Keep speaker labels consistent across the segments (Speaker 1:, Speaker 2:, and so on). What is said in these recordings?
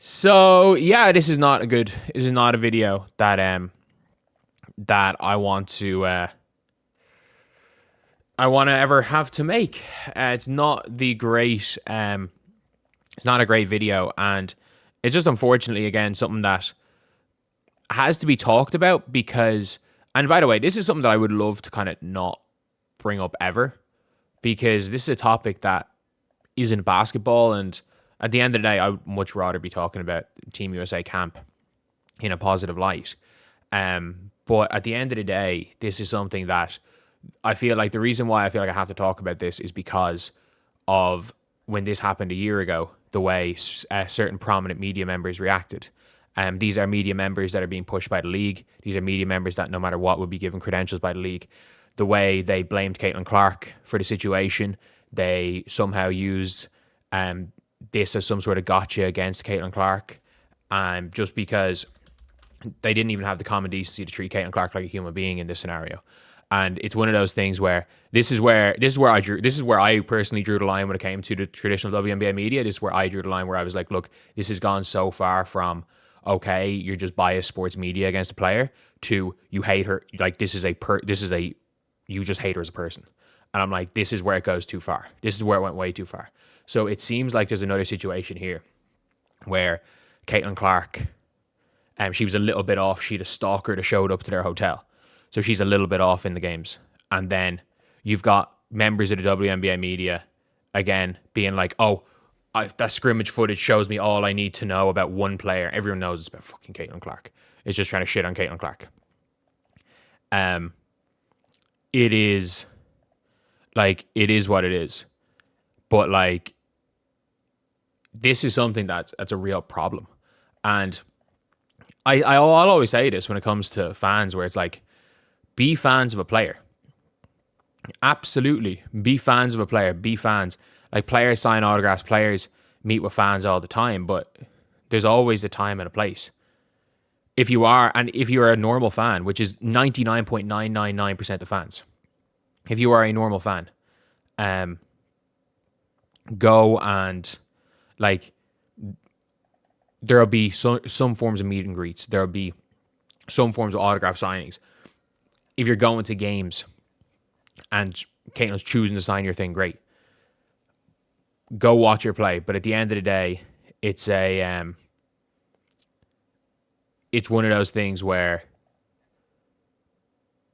Speaker 1: So yeah, this is not a video that I want to ever have to make. It's not the great it's not a great video, and it's just unfortunately again something that has to be talked about because, and by the way, this is something that I would love to kind of not bring up ever, because this is a topic that isn't basketball, and at the end of the day I would much rather be talking about Team USA camp in a positive light. But at the end of the day, this is something that I feel like the reason why I feel like I have to talk about this is because of when this happened a year ago, the way certain prominent media members reacted. These are media members that are being pushed by the league. These are media members that no matter what would be given credentials by the league. The way they blamed Caitlin Clark for the situation, they somehow used this as some sort of gotcha against Caitlin Clark, just because they didn't even have the common decency to treat Caitlin Clark like a human being in this scenario. And it's one of those things where this is where I personally drew the line when it came to the traditional WNBA media. This is where I drew the line where I was like, look, this has gone so far from, okay, you're just biased sports media against a player, to you hate her, like you just hate her as a person. And I'm like, this is where it goes too far. This is where it went way too far. So it seems like there's another situation here where Caitlin Clark, she was a little bit off. She had a stalker that showed up to their hotel. So she's a little bit off in the games. And then you've got members of the WNBA media, again, being like, oh, that scrimmage footage shows me all I need to know about one player. Everyone knows it's about fucking Caitlin Clark. It's just trying to shit on Caitlin Clark. It is what it is. But like, this is something that's a real problem. And I'll always say this when it comes to fans, where it's like, be fans of a player. Absolutely. Be fans of a player. Be fans. Like, players sign autographs. Players meet with fans all the time. But there's always a time and a place. If you're a normal fan, which is 99.999% of fans. If you are a normal fan, go and, like, there'll be some forms of meet and greets. There'll be some forms of autograph signings. If you're going to games and Caitlin's choosing to sign your thing, great. Go watch her play. But at the end of the day, it's one of those things where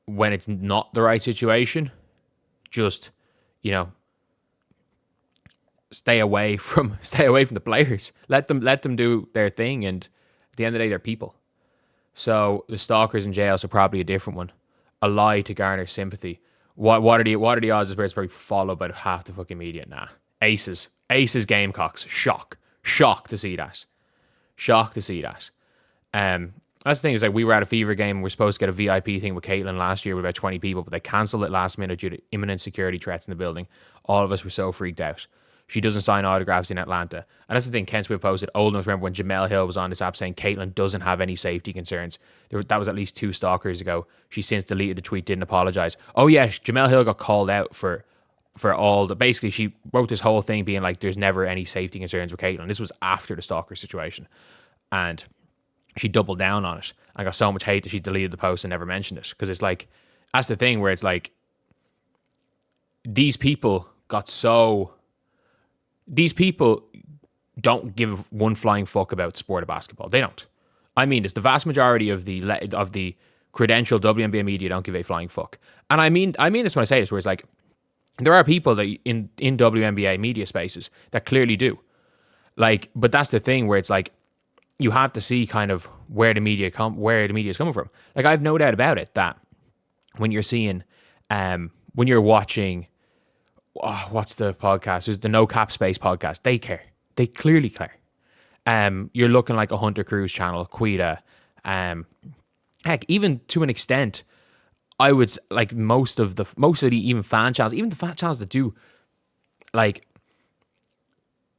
Speaker 1: when it's not the right situation, just, stay away from the players. Let them do their thing, and at the end of the day, they're people. So the stalkers in jail are probably a different one. A lie to garner sympathy. What are the odds this person's probably followed by half the fucking media? Nah. Aces Gamecocks. Shock to see that. That's the thing, is like, we were at a Fever game and we're supposed to get a VIP thing with Caitlin last year with about 20 people, but they cancelled it last minute due to imminent security threats in the building. All of us were so freaked out. She doesn't sign autographs in Atlanta. And that's the thing, Kent Swift posted, old enough to remember when Jamel Hill was on this app saying Caitlin doesn't have any safety concerns. That was at least 2 stalkers ago. She since deleted the tweet, didn't apologize. Oh yeah, Jamel Hill got called out for all the, basically she wrote this whole thing being like, there's never any safety concerns with Caitlin. This was after the stalker situation. And she doubled down on it. I got so much hate that she deleted the post and never mentioned it. Because it's like, that's the thing where it's like, these people don't give one flying fuck about the sport of basketball. They don't. I mean this. The vast majority of the credentialed WNBA media don't give a flying fuck. And I mean this when I say this, where it's like, there are people that in WNBA media spaces that clearly do. Like, but that's the thing where it's like, you have to see kind of where the media is coming from. Like, I've no doubt about it that when you're seeing, when you're watching, what's the podcast? There's the No Cap Space podcast. They care. They clearly care. You're looking like a Hunter Cruz channel, Quita. Heck, even to an extent, I would like most of the even fan channels, even the fan channels that do like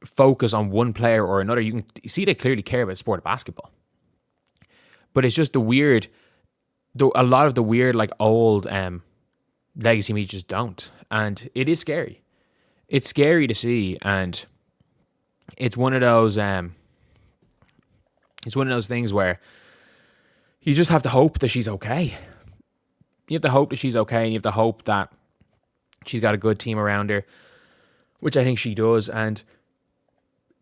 Speaker 1: focus on one player or another, you can see they clearly care about the sport of basketball. But it's just a lot of the weird, like, old legacy media just don't. And it is scary. It's scary to see, and it's one of those It's one of those things where you just have to hope that she's okay. You have to hope that she's okay, and you have to hope that she's got a good team around her, which I think she does. And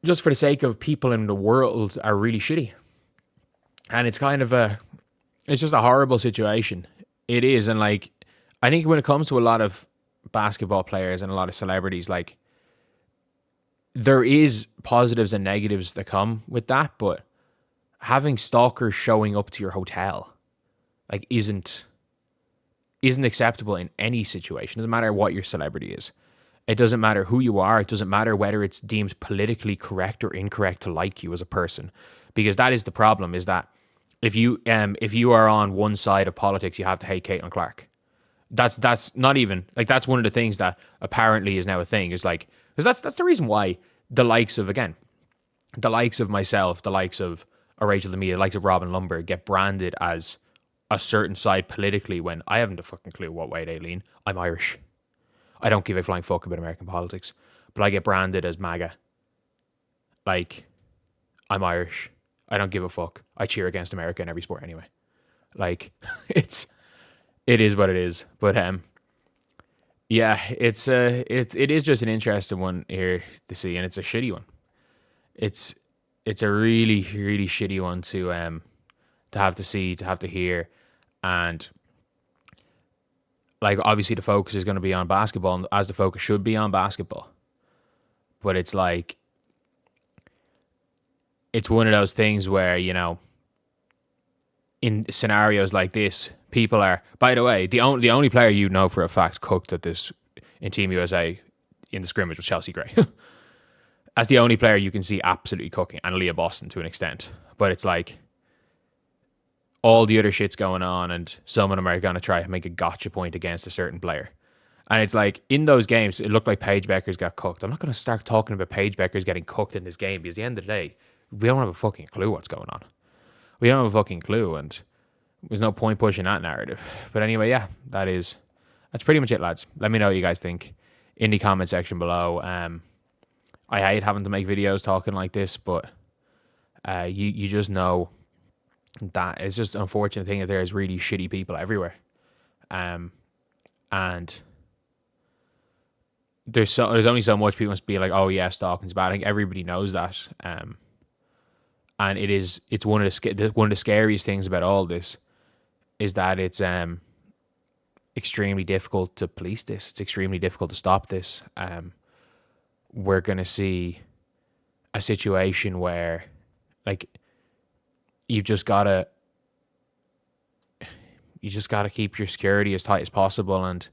Speaker 1: just for the sake of people in the world are really shitty. And it's kind of it's just a horrible situation. It is. And like, I think when it comes to a lot of basketball players and a lot of celebrities, like, there is positives and negatives that come with that, but having stalkers showing up to your hotel, like, isn't acceptable in any situation. It doesn't matter what your celebrity is. It doesn't matter who you are. It doesn't matter whether it's deemed politically correct or incorrect to like you as a person, because that is the problem. Is that if you are on one side of politics, you have to hate Caitlin Clark. That's not even like, that's one of the things that apparently is now a thing. Is like, because that's the reason why the likes of myself, the likes of Rachel Demita, the likes of Robin Lumber get branded as a certain side politically, when I haven't a fucking clue what way they lean. I'm Irish. I don't give a flying fuck about American politics, but I get branded as MAGA. Like, I'm Irish. I don't give a fuck. I cheer against America in every sport anyway. Like, it is what it is. But yeah, it is just an interesting one here to see, and it's a shitty one. It's a really, really shitty one to have to see, to have to hear. And like, obviously the focus is going to be on basketball, as the focus should be on basketball. But it's like, it's one of those things where, you know, in scenarios like this, people are, by the way, the only player you know for a fact cooked at this in Team USA in the scrimmage was Chelsea Gray. That's the only player you can see absolutely cooking, and Leah Boston to an extent. But it's like, all the other shit's going on, and some of them are going to try to make a gotcha point against a certain player. And it's like, in those games, it looked like Paige Bueckers got cooked. I'm not going to start talking about Paige Bueckers getting cooked in this game, because at the end of the day, we don't have a fucking clue what's going on. We don't have a fucking clue, and there's no point pushing that narrative. But anyway, yeah, that's pretty much it, lads. Let me know what you guys think in the comment section below. I hate having to make videos talking like this, but you just know that it's just an unfortunate thing that there's really shitty people everywhere. And there's only so much people must be like, oh yeah, stalking's bad. I think everybody knows that. And it's one of the scariest things about all this is that it's extremely difficult to police this. It's extremely difficult to stop this. We're going to see a situation where, like, you just gotta keep your security as tight as possible and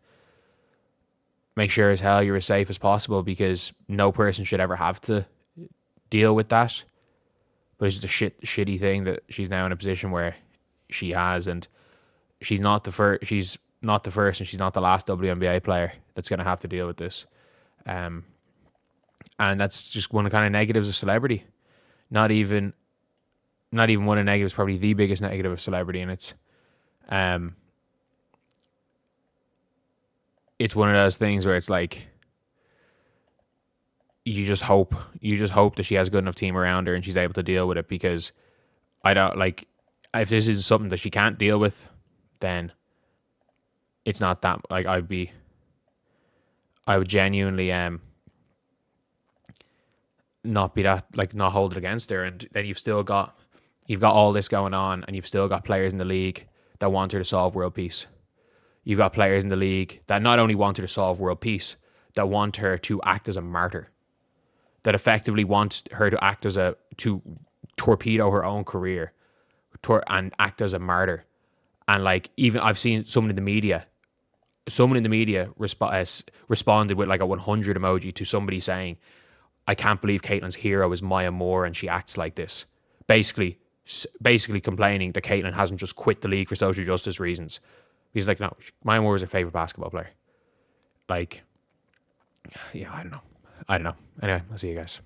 Speaker 1: make sure as hell you're as safe as possible, because no person should ever have to deal with that. But it's just a shitty thing that she's now in a position where she has, and she's not the first. She's not the first, and she's not the last WNBA player that's going to have to deal with this. And that's just one of the kind of negatives of celebrity. Not even one of the negatives, probably the biggest negative of celebrity, and it's one of those things where it's like, you just hope that she has a good enough team around her and she's able to deal with it, because I don't, like, if this is something that she can't deal with, then it's not that, like, I would genuinely not be that, like, not hold it against her. And then you've got all this going on, and you've still got players in the league that want her to solve world peace. You've got players in the league that not only want her to solve world peace, that want her to act as a martyr, that effectively want her to act to torpedo her own career, and act as a martyr. And like, even I've seen someone in the media responded with like a 100 emoji to somebody saying, I can't believe Caitlin's hero is Maya Moore and she acts like this. Basically complaining that Caitlin hasn't just quit the league for social justice reasons. He's like, no, Maya Moore is her favorite basketball player. Like, yeah, I don't know. Anyway, I'll see you guys.